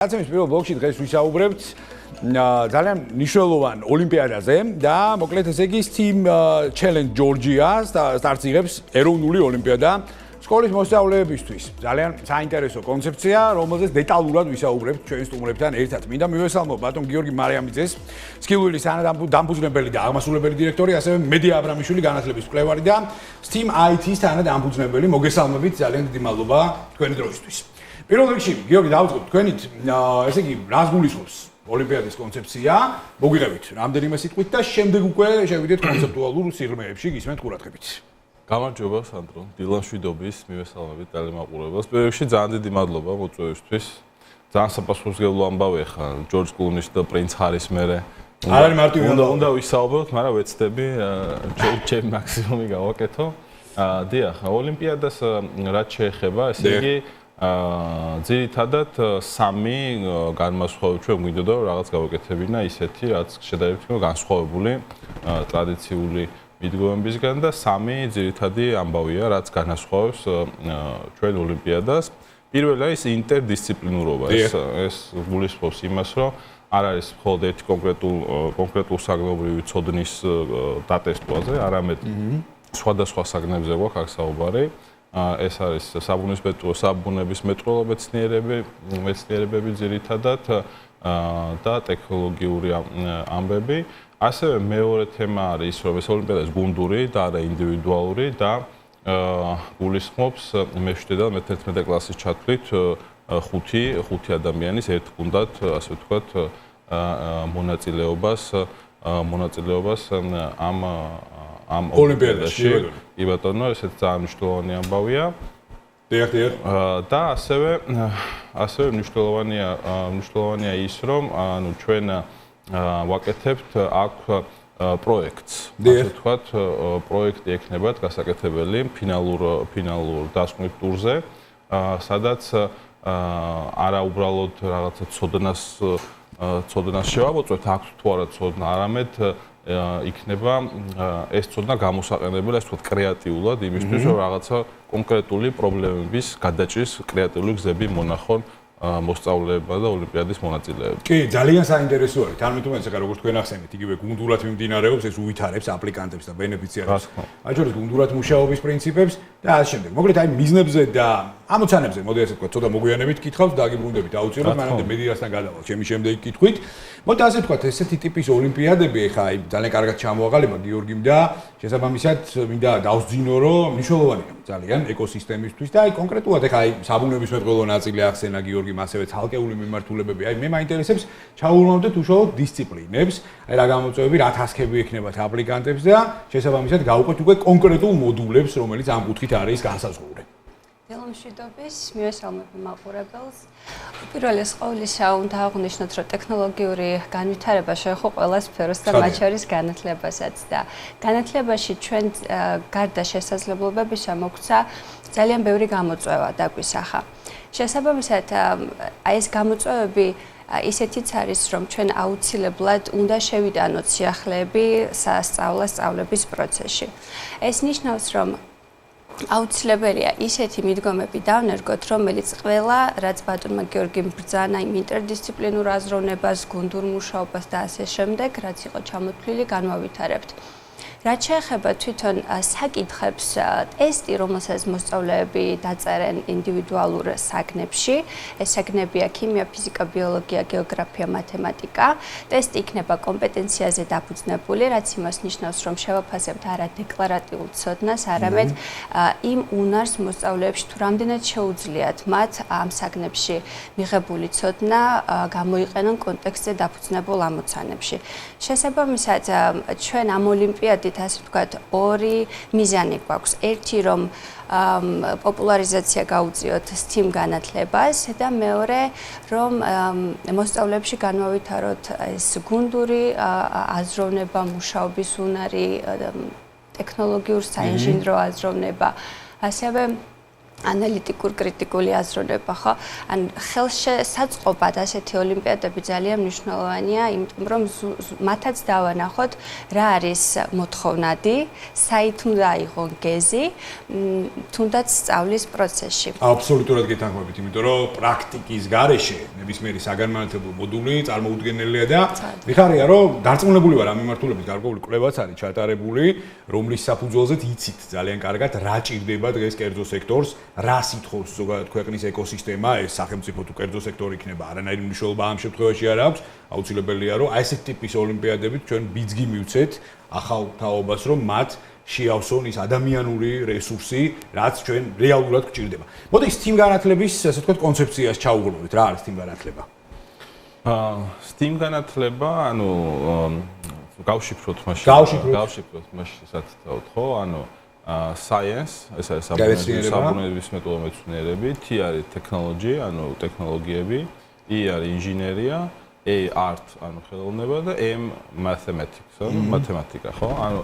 Აცემის პირველ ბლოკში დღეს ვისაუბრებთ ძალიან მნიშვნელოვან ოლიმპიადაზე და მოკლედ ესე იგი Steam Challenge Georgia სტარტს იღებს ეროვნული ოლიმპიადა სკოლის მოსწავლეებისთვის. ძალიან საინტერესო კონცეფცია, რომელზეც დეტალურად ვისაუბრებთ ჩვენი სტუმრებთან ერთად. მინდა მივესალმო ბატონ გიორგი მარიამიძეს, სკილუილის თანადამფუძნებელი და აღმასრულებელი დირექტორი, ასევე მედია აბრამიშვილი განათლების მკვლევარი და Steam IT-ის თანადამფუძნებელი. მოგესალმებით, ძალიან დიდი მადლობა თქვენი დროისთვის. პირველ რიგში, გიორგი, დავიწყოთ თქვენით, ესე იგი, რას გულისხმობს ოლიმპიადის კონცეფცია? მოგვიღებით რამდენიმე სიტყვით და შემდეგ უკვე შევიდეთ კონცეპტუალურ სიღრმეებში, გისმენთ ყურადღებით. გამარჯობა, სანდრო. დილან შვიდობის, მივესალმებით ტელემაყურებელს. პირველ რიგში ძალიან დიდი მადლობა მოწვევისთვის. ძალიან საპასუხისმგებლო ამბავია ხა, ჯორჯ კლუნის და პრინც ჰარის მერე. არ არის მარტივი უნდა ვისაუბროთ, მაგრამ ვეცდები ჩემი მაქსიმუმი გავაკეთო. დიახ, ოლიმპიადას რაც შეეხება, ესე იგი ძირითადად სამი განმასხვავებული ჩვენ გვინდოდა რაღაც გავაკეთებინა ისეთი რაც შედარებით განსხვავებული ტრადიციული მიდგომებისგან და სამი ძირითადი ამბავია რაც განასხვავებს ჩვენ ოლიმპიადას. პირველი არის ინტერდისციპლინურობა. ეს გულისხმობს იმას, რომ არ არის მხოლოდ ერთი კონკრეტულ საგნობრივი ცოდნის დატესტვაზე, არამედ სხვადასხვა საგნებზე გვაქვს აქ საუბარი. ეს არის საბუნების მეტროლოგია მეცნიერებები ძირითადად და ტექნოლოგიური ამბები. ასევე მეორე თემა არის, რომ ეს ოლიმპიადა გუნდური და არა ინდივიდუალური და გულისხმობს მე-7 და მე-11 კლასის ჩათვლით ხუთი ადამიანის ერთ გუნდად, ასე ვთქვათ, მონაწილეობას ამ ოლიმპიადაში. კი ბატონო, ესეც ძალიან მნიშვნელოვანი ამბავია. დიახ. და ასევე მნიშვნელოვანია ის, რომ ანუ ჩვენ ვაკეთებთ აქ პროექტს. ასე ვთქვათ, პროექტი ექნებათ გასაკეთებელი ფინალურ დასკვნით ტურზე, სადაც არა უბრალოდ რაღაცა ცოდნას შევამოწმებთ, აქ თუ არა ცოდნა, არამედ იქნება ეს ცოდნა გამოსაყენებელი, ასე ვთქვათ, კრეატიულად იმისთვის, რომ რაღაცა კონკრეტული პრობლემების გადაჭრის კრეატიული გზები მონახონ მოსწავლეებმა და ოლიმპიადის მონაწილეებმა. კი, ძალიან საინტერესო არის. თარგმნით ახლა როგორც თქვენ ახსენეთ, იგივე გუნდურად მიმდინარეობს, ეს უვითარებს აპლიკანტებს და ბენეფიციარებს. მათ შორის გუნდურად მუშაობის პრინციპებს და ასე შემდეგ. მოკლედ აი მიზნებზე და ამოცანებზე, მოდი ასე ვთქვათ, ცოტა მოგვიანებით კითხავთ, დაგიბრუნდებით აუცილებლად, მანამდე მედიასთან გადავალთ ჩემი შემდეგი კითხვით. მოდი ასე ვთქვათ, ესეთი ტიპის ოლიმპიადები ახლა აი ძალიან კარგად ჩამოაყალიბა გიორგიმ და შესაბამისად მინდა დავსძინო, რომ მნიშვნელოვანია ძალიან ეკოსისტემისთვის და აი კონკრეტულად ახლა აი საბუნების მეტროლოგია ნაწილი ახსენა გიორგიმ, ასევე ცალკეული მიმართულებები. აი მე მაინტერესებს ჩაუბრუნავდეთ უშუალოდ დისციპლინებს, აი რა გამოწვევები, რა თასკები ექნებათ აპლიკანტებს და შესაბამისად გავუყვეთ უკვე კონკრეტულ მოდულებს, რომელიც ამ კუთხით არის განსაზღვრული. მშვიდობის, მივესალმებ მაყურებელს. უპირველეს ყოვლისა უნდა აღვნიშნოთ, რომ ტექნოლოგიური განვითარება შეეხო ყველა სფეროს და მათ შორის განათლებასაც და განათლებაში ჩვენ გარდა შესაძლებლობებისა მოგვცა ძალიან ბევრი გამოწვევა დაგვისახა. შესაბამისად, აი ეს გამოწვევები ისეთიც არის, რომ ჩვენ აუცილებლად უნდა შევიტანოთ სიახლეები სწავლების პროცესში. ეს ნიშნავს, რომ აუცილებელია ისეთი მიდგომები დავნერგოთ, რომელიც ყველა, რაც ბატონმა გიორგიმ ბრძანა იმ ინტერდისციპლინურ აზროვნებას, გუნდურ მუშაობას და ასე შემდეგ, რაც იყო ჩამოთვლილი, განვავითარებთ. რაც შეეხება თვითონ საკითხებს, ტესტი, რომელსაც მოსწავლეები დაწერენ ინდივიდუალურ საგნებში, ეს საგნებია ქიმია, ფიზიკა, ბიოლოგია, გეოგრაფია, მათემატიკა. ტესტი იქნება კომპეტენციაზე დაფუძნებული, რაც იმას ნიშნავს, რომ შევაფასებთ არა დეკლარატიულ ცოდნას, არამედ იმ უნარს მოსწავლეებში თუ რამდენად შეუძლიათ მათ ამ საგნებში მიღებული ცოდნა გამოიყენონ კონტექსტზე დაფუძნებულ ამოცანებში. შესაბამისად, ჩვენ ამ ოლიმპიადით ასე ვთქვათ, ორი მიზანი გვაქვს. ერთი, რომ პოპულარიზაცია გაუწიოთ STEAM განათლებას და მეორე, რომ მოსწავლეებში განვავითაროთ ეს გუნდური აზროვნება, მუშაობის უნარი, ტექნოლოგიურ საინჟინრო აზროვნება. ასევე ანალიტიკურ კრიტიკული აზროვნება, ხო? ან ხელშესაწყობად ასეთი ოლიმპიადები ძალიან მნიშვნელოვანია, იმიტომ რომ მათაც დავანახოთ, რა არის მოთხოვნადი, საით უნდა აიღონ გეზი, თუნდაც სწავლის პროცესში. აბსოლუტურად გეთანხმებით, იმიტომ რომ პრაქტიკის გარეშე ნებისმიერი საგანმანათლებლო მოდული წარმოუდგენელია და მიხარია, რომ დარწმუნებული ვარ ამ მიმართულებით გარკვეული კვლევაც არის ჩატარებული, რომლის საფუძველზეც იცით ძალიან კარგად რა ჭირდება დღეს კერძო სექტორს. რა სითხოვს ზოგადად ქვეყნის ეკოსისტემა, ეს სახელმწიფო თუ კერძო სექტორი იქნება, არანაირი მნიშვნელობა ამ შემთხვევაში არ აქვს. აუცილებელია, რომ ასეთ ტიპის ოლიმპიადებით ჩვენ ბიძგი მივცეთ ახალ თაობას, რომ მათ შეავსონ ის ადამიანური რესურსი, რაც ჩვენ რეალურად გვჭირდება. მოდით STEAM განათლების, ასე ვთქვათ, კონცეფციას ჩაუღრმავთ. რა არის STEAM განათლება? STEAM განათლება, ანუ გავშიფროთ მაშინ. გავშიფროთ მაშინ სათაოდ, ხო? ანუ science, ეს არის საბუნებისმეტყველო მეცნიერები, T არის technology, ანუ ტექნოლოგიები, E არის ინჟინერია, A art, ანუ ხელოვნება და M mathematics, ანუ მათემატიკა, ხო? ანუ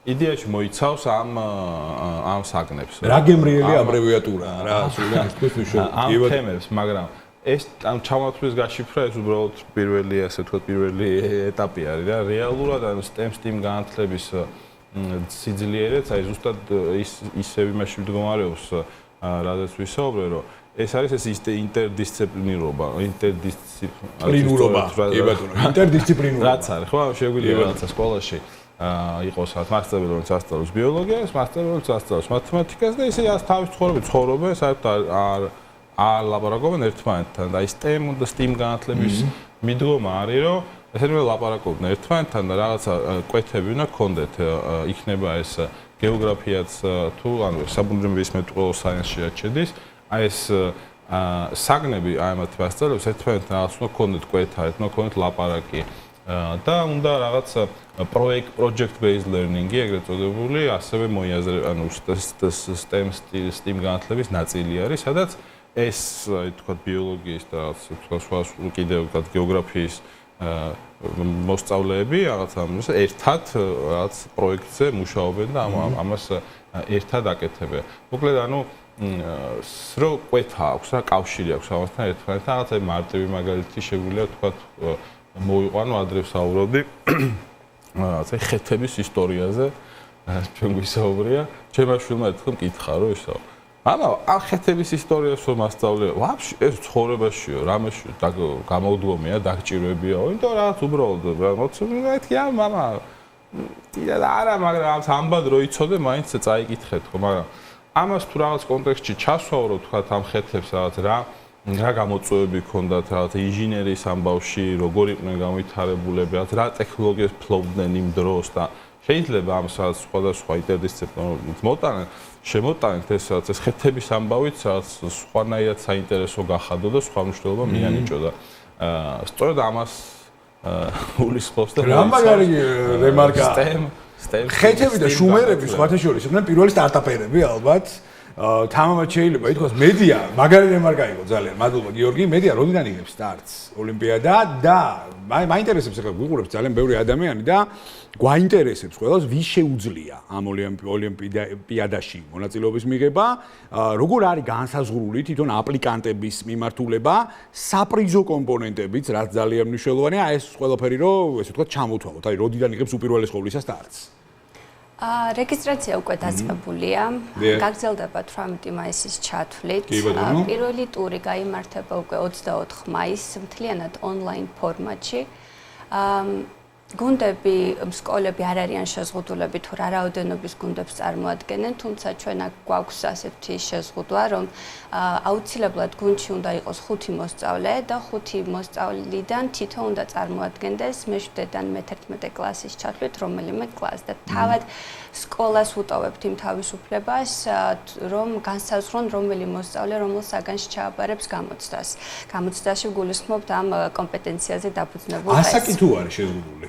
იდეაში მოიცავს ამ საგნებს. რა გემრიელი აბრევიატურა, რა სულიდან თქვენ ამ თემებს, მაგრამ ეს ამ ჩამოთვლის გაშიფრვა ეს უბრალოდ პირველი, ასე ვთქვათ, პირველი ეტაპი არის რა. რეალურად ანუ STEM განათლების სიძლიერეც აი ზუსტად ისევ იმაში მდგომარეობს, რადგან ვისაუბრე, რომ ეს არის ეს ინტერდისციპლინურობა, ინტერდისციპლინურობა. რაც არის, ხო, შეგვიძლია რაღაცა სკოლაში იყოს მასწავლებელი, რომელიც ასწავლოს ბიოლოგიას, მასწავლებელი, რომელიც ასწავლოს მათემატიკას და ისე თავის ცხოვრობენ, საერთოდ არ ლაპარაკობენ ერთმანეთთან და აი STEM განათლების მიდგომა არის, რომ ესენმე ლაპარაკობდნენ ერთმანეთთან და რაღაცა კვეთები უნდა გქონდეთ, იქნება ეს გეოგრაფიაც თუ ანუ საბუნებისმეტყველო საინსში შედის, აი ეს საგნები აი მათ მასწავლებლებს ერთმანეთთან რაღაც უნდა გქონდეთ კვეთა, უნდა გქონდეთ ლაპარაკი და უნდა რაღაც project based learning-ი ეგრეთ წოდებული, ასევე მოიაზრება, ანუ STEM განათლების ნაწილი არის, სადაც ეს აი თქვა ბიოლოგიის და სხვა კიდევ ვთქვათ გეოგრაფიის მოსწავლეები რაღაცა ერთად რაღაც პროექტზე მუშაობენ და ამას ერთად აკეთებენ. მოკლედ ანუ რო კვეთა აქვს რა კავშირი აქვს ამასთან ერთმანეთთან რაღაცა მარტივი მაგალითი შეგვიძლია ვთქვათ მოვიყვანო ადრე ვსაუბრობდი რაღაცა ხეთების ისტორიაზე ჩვენ გვისაუბრია ჩემმა შვილმა ერთხელ მკითხა რომ ისო ამა ახეთების ისტორიას რომ მასწავლე, ვაფშე ეს ცხოვრებაშიო, რამეში გამოვდგომია, დაგჭირვებიაო, იმიტომ რაღაც უბრალოდ მოცემეთქი ამ მამა. არა, მაგრამ ამ ამბად რო იცოდე, მაინც წაიკითხეთ ხო, მაგრამ ამას თუ რაღაც კონტექსტში ჩასვავრო, თქვათ ამ ხეთებს რაღაც რა გამოწვევები ჰქონდათ, რაღაც ინჟინერიის ამბავში, როგორ იყვნენ განვითარებულები, რაღაც რა ტექნოლოგიას ფლობდნენ იმ დროს და შეიძლება ამ სხვადასხვა ინტერდისციპლინარულად მოტანენ, შემოტანეთ ეს ხეთების ამბავით, რაც სხვანაირად საინტერესო გახადო და სხვა მნიშვნელობა მიანიჭოდა. სწორედ ამას ულისხმობს და რა მაგარი რემარკა. ხეთები და შუმერები სხვათა შორის იყვნენ პირველი სტარტაპერები ალბათ. თამამად შეიძლება ითქვას მედია მაგარი რემარკა იყო ძალიან. მადლობა გიორგი. მედია როდიდან იღებს სტარტს ოლიმპიადა და მაინტერესებს ახლა გვიყურებს ძალიან ბევრი ადამიანი და გვაინტერესებს ყველას ვის შეუძლია ამ ოლიმპიადაში მონაწილეობის მიღება, როგორ არის განსაზღვრული თვითონ აპლიკანტების მიმართულება, საპრიზო კომპონენტებიც, რაც ძალიან მნიშვნელოვანია, ეს ყველაფერი რომ ესე ვთქვათ ჩამოთვალოთ, აი როდიდან იღებს უპირველეს ყოვლისა სტარტს. რეგისტრაცია უკვე დაწყებულია. გაგრძელდება 18 მაისის ჩათვლით. პირველი ტური გაიმართება უკვე 24 მაისს მთლიანად ონლაინ ფორმატში. გუნდები, სკოლები არ არიან შეზღუდულები თუ რა რაოდენობის გუნდებს წარმოადგენენ, თუმცა ჩვენ აქ გვაქვს ასეთი შეზღუდვა, რომ აუცილებლად გუნდში უნდა იყოს 5 მოსწავლე და 5 მოსწავლიდან თითო უნდა წარმოადგენდეს მე-7-დან მე-11 კლასის ჩათვლით რომელიმე კლასს და თავად სკოლას უტოვებთ იმ თავისუფლებას, რომ განსაზღვრონ რომელი მოსწავლე რომელ საგანში ჩააბარებს გამოცდას. გამოცდაში გულისხმობთ ამ კომპეტენციაზე დაფუძნებულ ტესტს. ასაკი თუ არის შეზღუდული?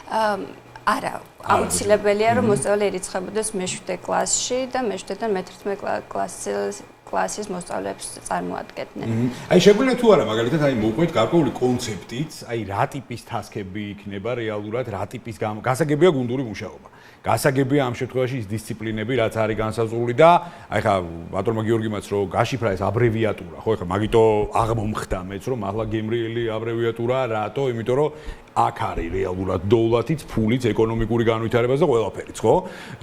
არა, აუცილებელია რომ მოსწავლე ირიცხებოდეს მე-7 კლასში და მე-7-დან მე-11 კლასის კლასის მოსწავლეებს წარმოადგენდნენ. აი შეგვიძლია თუ არა მაგალითად აი მოვყვეთ გარკვეული კონცეპტით, აი რა ტიპის ტასკები იქნება რეალურად, რა ტიპის გასაგებია გუნდური მუშაობა. გასაგებია ამ შემთხვევაში ის დისციპლინები, რაც არის განსაზღვრული და აი ხა ბატონმა გიორგიმაც რო გაშიფრა ეს აბრევიატურა, ხო ხა მაგიტო აღმომხდა მეც რომ ახლა გემრიელი აბრევიატურა, რატო? იმიტომ რომ აქ არის რეალურად დოვლათიც, ფულიც, ეკონომიკური განვითარებაც და ყველაფერიც, ხო?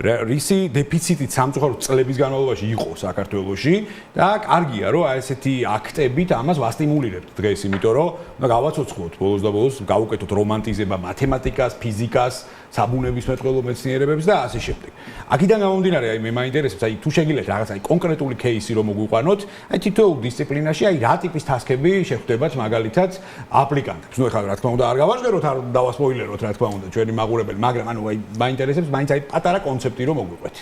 რისი დეფიციტით სამწუხაროდ წლების განმავლობაში იყო საქართველოში და კარგია რომ აი ესეთი აქტებით ამას ვასტიმულირებთ დღეს, იმიტომ რომ უნდა გავაცოცხლოთ ბოლოს და ბოლოს, გავუკეთოთ რომანტიზება მათემატიკას, ფიზიკას, საბუნებისმეტყველო მეცნიერებებს და ასე შემდეგ. აქედან გამომდინარე, აი მე მაინტერესებს, აი თუ შეგიძლიათ რაღაც აი კონკრეტული кейსი რომ მოგვიყვანოთ, აი თითოეულ დისციპლინაში აი რა ტიპის ტასკები შეხვდებათ მაგალითად აპლიკანტებს. ნუ ეხლა რა თქმა უნდა არ გავაჟღეროთ, არ დავასპოილეროთ რა თქმა უნდა ჩვენი მაყურებელი, მაგრამ ანუ აი მაინტერესებს მაინც აი პატარა კონცეპტი რომ მოგვიყვეთ.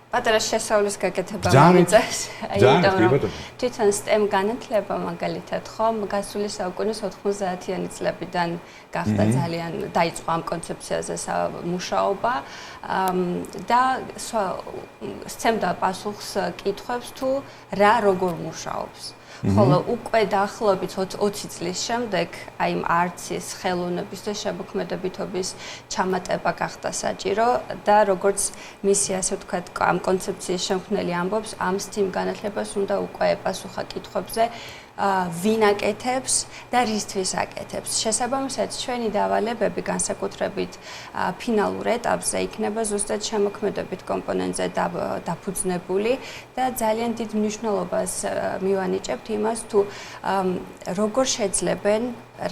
პატარა შესწავლის გაკეთება მოიწევს. ძალიან თვითონ STEM განათლება მაგალითად ხომ გასული საუკუნის 90-იანი წლებიდან გახდა ძალიან დაიწყო ამ კონცეფციაზე მუშაობა და სცემდა პასუხს კითხვებს თუ რა როგორ მუშაობს. ხოლო უკვე დაახლოებით 20 წლის შემდეგ აი ამ არცის ხელოვნების და შემოქმედებითობის ჩამატება გახდა საჭირო და როგორც მისი ასე ვთქვათ ამ კონცეფციის შემქმნელი ამბობს ამ STEM განათლებას უნდა უკვე ეპასუხა კითხვებზე ვინ აკეთებს და რისთვის აკეთებს. შესაბამისად, ჩვენი დავალებები განსაკუთრებით ფინალურ ეტაპზე იქნება ზუსტად შემოქმედებით კომპონენტზე დაფუძნებული და ძალიან დიდ მნიშვნელობას მივანიჭებთ იმას, თუ როგორ შეძლებენ,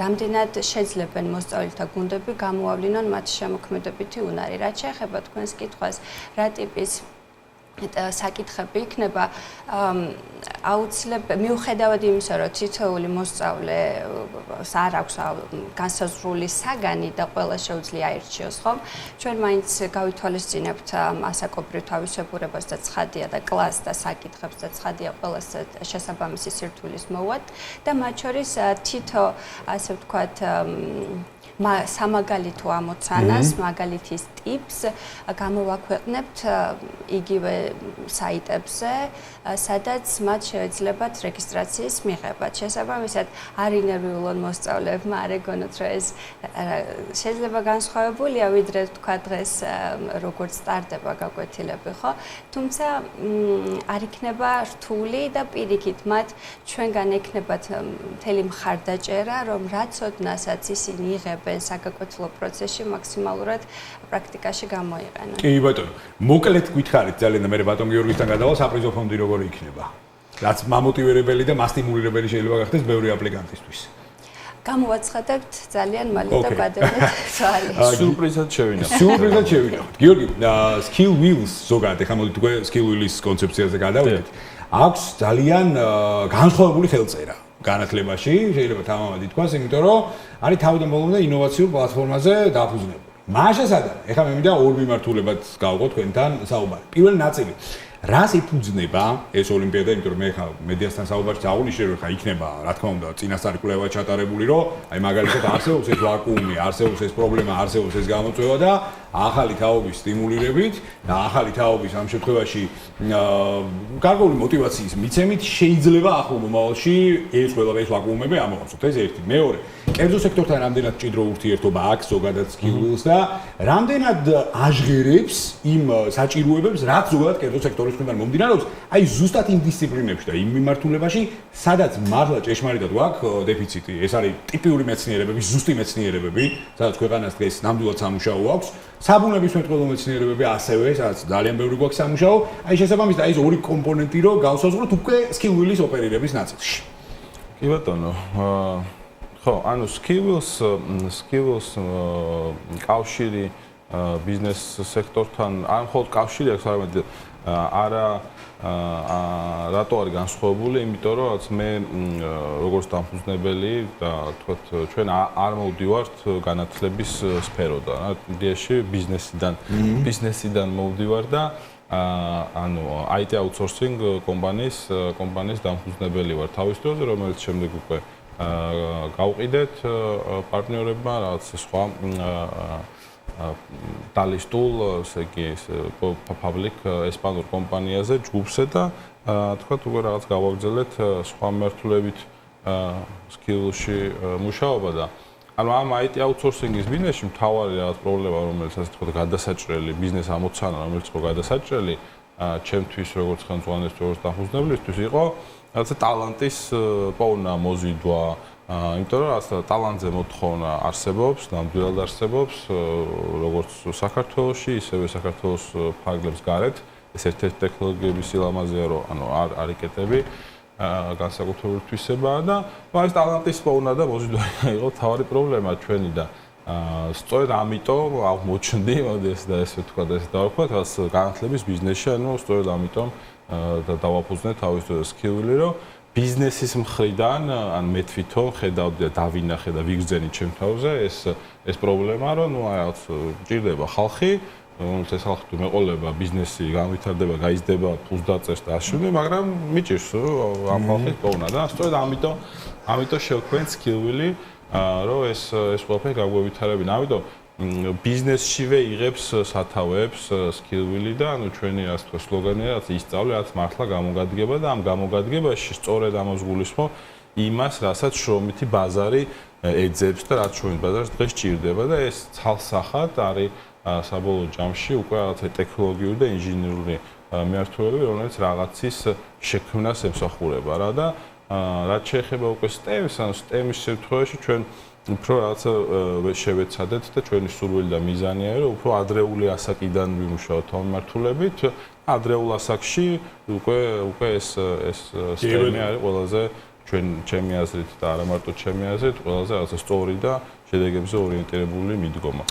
რამდენად შეძლებენ მოსწავლეთა გუნდები გამოავლინონ მათ შემოქმედებითი უნარი. რაც შეეხება თქვენს კითხვას, რა ტიპის საკითხები იქნება აუცილებლად მიუხედავად იმისა, რომ თითოეული მოსწავლე არ აქვს განსაზღვრული საგანი და ყველა შეუძლია აირჩიოს, ხომ? ჩვენ მაინც გავითვალისწინებთ ასაკობრივ თავისებურებას და ცხადია და კლასს და საკითხებს და ცხადია ყველას შესაბამისი სირთულის მოვათ და მათ შორის თითო ასე ვთქვათ სამაგალითო ამოცანას, მაგალითის ტიპს გამოვაქვეყნებთ იგივე საიტებზე, სადაც მათ შეეძლებათ რეგისტრაციის მიღება. შესაბამისად, არ ინერვიულონ მოსწავლეებმა, არ ეგონოთ, რომ ეს შეიძლება განსხვავებულია, ვიდრე თქვა დღეს როგორც სტარტება გაკვეთილები, ხო? თუმცა არ იქნება რთული და პირიქით მათ ჩვენგან ექნებათ მთელი მხარდაჭერა, რომ რაც ოდნასაც ისინი იღებენ საგაკვეთილო პროცესში მაქსიმალურად პრაქტიკაში გამოიყენონ. კი ბატონო, მოკლედ გითხარით ძალიან და მე ბატონ გიორგისთან გადავალ საპრიზო ფონდი როგორი იქნება? რაც მამოტივირებელი და მასტიმულირებელი შეიძლება გახდეს ბევრი აპლიკანტისთვის. გამოვაცხადებთ ძალიან მალე და გადავიდეთ თვალი. სიურპრიზად შევინახავთ. სიურპრიზად შევინახავთ. გიორგი, skill wheels ზოგადად, ეხლა მოდით უკვე skill wheels კონცეფციაზე გადავიდეთ. აქვს ძალიან განსხვავებული ხელწერა. განათლებაში შეიძლება თამამად ითქვას, იმიტომ რომ არის თავიდან ბოლომდე ინოვაციურ პლატფორმაზე დაფუძნებული. მაშა სადა, ეხლა მე მინდა ორ მიმართულებად გავყო თქვენთან საუბარი. პირველი ნაწილი, რას ეფუძნება ეს ოლიმპიადა, იმიტომ რომ მე ხა მედიასთან საუბარში აღნიშნე რომ ხა იქნება, რა თქმა უნდა, წინასწარი კვლევა ჩატარებული, რომ აი მაგალითად არსებობს ეს ვაკუუმი, არსებობს ეს პრობლემა, არსებობს ეს გამოწვევა და ახალი თაობის სტიმულირებით და ახალი თაობის ამ შემთხვევაში გარკვეული мотиваციის მიცემით შეიძლება ახლო მომავალში ეს ყველა ეს ვაკუუმები ამოღწოთ. ეს ერთი. მეორე, კერძო სექტორთან რამდენად ჭიდრო ურთიერთობა აქვს ზოგადად skills და რამდენად აჟღერებს იმ საჭიროებებს, რაც ზოგადად კერძო სექტორის მხრიდან მომდინარეობს, აი ზუსტად იმ დისციპლინებში და იმ მიმართულებაში, სადაც მართლა ჭეშმარიტად გვაქვს დეფიციტი. ეს არის ტიპიური მეცნიერებები, ზუსტი მეცნიერებები, სადაც ქვეყანას დღეს ნამდვილად სამუშაო აქვს. საბუნებისმეტყველო მეცნიერებები ასევე, სადაც ძალიან ბევრი გვაქვს სამუშაო. აი შესაბამისად, აი ეს ორი კომპონენტი რო გავსაზღვროთ უკვე skill wheels ოპერირების ნაწილში. კი ბატონო, ხო, ანუ skills კავშირი ბიზნეს სექტორთან, არ მხოლოდ კავშირი აქვს, არამედ არა რატო არის განსხვავებული, იმიტომ რომ რაც მე როგორც დამფუძნებელი და თქვათ ჩვენ არ მოვდივართ განათლების სფეროდან, იდეაში ბიზნესიდან მოვდივარ და ანუ IT outsourcing კომპანიის დამფუძნებელი ვარ თავის დროზე, რომელიც შემდეგ უკვე გავყიდეთ პარტნიორებმა რაღაც სხვა დალისტულ, ესე იგი, public ესპანურ კომპანიაზე ჯგუფზე და თქვათ უკვე რაღაც გავაგრძელეთ სხვა მმართველებით skillში მუშაობა და ანუ ამ IT outsourcing-ის ბიზნესში მთავარი რაღაც პრობლემა, რომელიც ასე თქვა გადასაჭრელი ბიზნეს ამოცანა, რომელიც იყო გადასაჭრელი, ჩემთვის როგორც ხელმძღვანელის, როგორც დაფუძნებლისთვის იყო რაღაცა ტალანტის პოვნა, მოზიდვა, იმიტომ რომ რაღაც ტალანტზე მოთხოვნა არსებობს, ნამდვილად არსებობს, როგორც საქართველოში, ისევე საქართველოს ფარგლებს გარეთ, ეს ერთ-ერთი ტექნოლოგიების სილამაზეა, რომ ანუ არ იკეტები განსაკუთრებული თვისებაა და ეს ტალანტის პოვნა და მოზიდვა იყო თავარი პრობლემა ჩვენი და სწორედ ამიტომ აღმოჩნდი, მოდი და ესე ვთქვა და ესე დავარქვათ, რაც განათლების ბიზნესში, ანუ სწორედ ამიტომ და დავაფუძნე თავის სკილი, რომ ბიზნესის მხრიდან, ან მე თვითონ ხედავდი და დავინახე და ვიგრძენი ჩემ თავზე ეს პრობლემა, რომ ნუ რაღაც ჭირდება ხალხი, რომელიც ეს ხალხი თუ მეყოლება, ბიზნესი განვითარდება, გაიზრდება, ფულს დაწერს და ასშუნე, მაგრამ მიჭირს ამ ხალხის პოვნა და სწორედ ამიტომ შევქმნით სკილი, რომ ეს ყველაფერი გაგვევითარებინა. ამიტომ ბიზნესშივე იღებს სათავეებს სკილი და ანუ ჩვენი ასე თქვა სლოგანია, რაც ისწავლე, რაც მართლა გამოგადგება და ამ გამოგადგებაში სწორედ ამას გულისხმობ იმას, რასაც შრომითი ბაზარი ეძებს და რაც შრომითი ბაზარს დღეს ჭირდება და ეს ცალსახად არის საბოლოო ჯამში უკვე რაღაცა ტექნოლოგიური და ინჟინერული მიმართულება, რომელიც რაღაცის შექმნას ემსახურება რა და რაც შეეხება უკვე STEM-ს, ანუ STEM-ის შემთხვევაში ჩვენ უფრო რაღაცა შევეცადეთ და ჩვენი სურვილი და მიზანია, რომ უფრო ადრეული ასაკიდან ვიმუშაოთ ამ მიმართულებით. ადრეულ ასაკში უკვე ეს STEM-ი არის ყველაზე ჩემი აზრით და არა მარტო ჩემი აზრით, ყველაზე რაღაცა სწორი და შედეგებზე ორიენტირებული მიდგომა.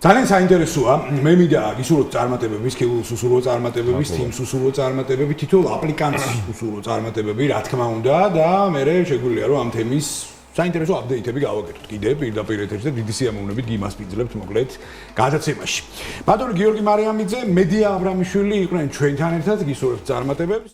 ძალიან საინტერესოა. მე მინდა გისურვოთ წარმატებები, სკილს უსურვო წარმატებები, Teams უსურვო წარმატებები, თითოეულ აპლიკანტს უსურვო წარმატებები, რა თქმა უნდა და მე შეგვიძლია რომ ამ თემის საინტერესო აპდეიტები გავაკეთოთ. კიდე პირდაპირ ეთერში და დიდი სიამოვნებით გიმასპინძლებთ მოკლედ გადაცემაში. ბატონო გიორგი მარიამიძე, მედია აბრამიშვილი იყვნენ ჩვენთან ერთად, გისურვებთ წარმატებებს.